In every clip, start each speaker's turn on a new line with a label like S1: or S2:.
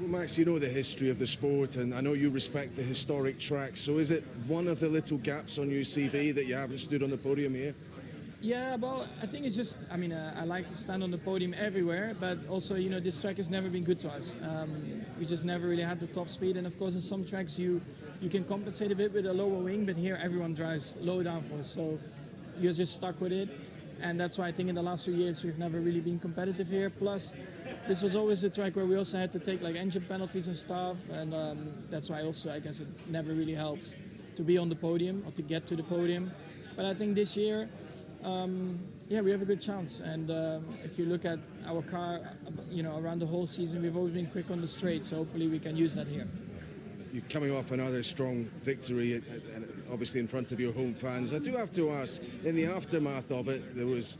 S1: Well, Max, you know the history of the sport, and I know you respect the historic tracks. So is it one of the little gaps on your CV that you haven't stood on the podium here?
S2: Yeah, well, I think it's just, I like to stand on the podium everywhere, but also, this track has never been good to us. We just never really had the top speed, and of course, in some tracks, you can compensate a bit with a lower wing, but here everyone drives low downforce, so you're just stuck with it. And that's why I think in the last few years, we've never really been competitive here. Plus, this was always a track where we also had to take like engine penalties and stuff, and that's why also, I guess, it never really helps to be on the podium or to get to the podium. But I think this year, we have a good chance. And if you look at our car, around the whole season, we've always been quick on the straight. So hopefully we can use that here.
S1: You're coming off another strong victory, obviously in front of your home fans. I do have to ask, in the aftermath of it, there was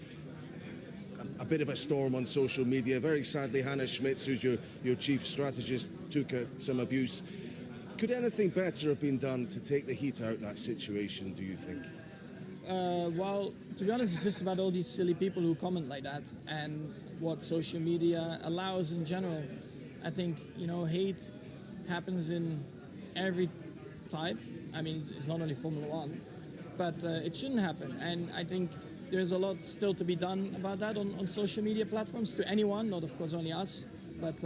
S1: a bit of a storm on social media. Very sadly, Hannah Schmitz, who's your chief strategist, took some abuse. Could anything better have been done to take the heat out of that situation, do you think?
S2: Well, to be honest, it's just about all these silly people who comment like that and what social media allows in general. I think, hate happens in every type. It's not only Formula One, but it shouldn't happen. And I think there's a lot still to be done about that on social media platforms to anyone, not of course only us, but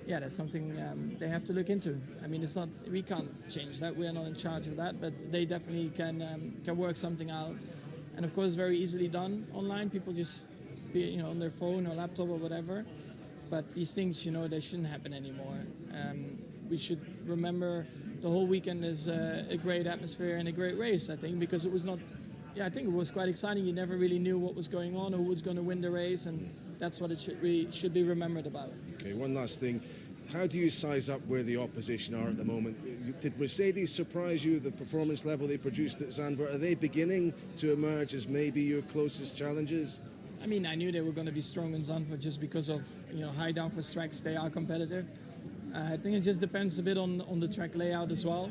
S2: that's something they have to look into. We can't change that. We are not in charge of that, but they definitely can work something out. And of course, very easily done online. People just be on their phone or laptop or whatever. But these things, they shouldn't happen anymore. We should remember the whole weekend is a great atmosphere and a great race, I think, because it was not. Yeah, I think it was quite exciting. You never really knew what was going on, who was going to win the race, and that's what it should be remembered about.
S1: Okay, one last thing. How do you size up where the opposition are at the moment? Did Mercedes surprise you, the performance level they produced at Zandvoort? Are they beginning to emerge as maybe your closest challengers?
S2: I knew they were going to be strong in Zandvoort just because of high downforce tracks. They are competitive. I think it just depends a bit on the track layout as well.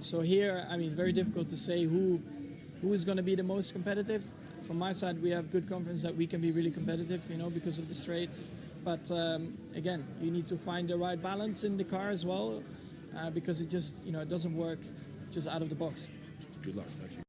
S2: So here, very difficult to say who is going to be the most competitive. From my side, we have good confidence that we can be really competitive, because of the straights. But again, you need to find the right balance in the car as well, because it just, it doesn't work just out of the box.
S1: Good luck.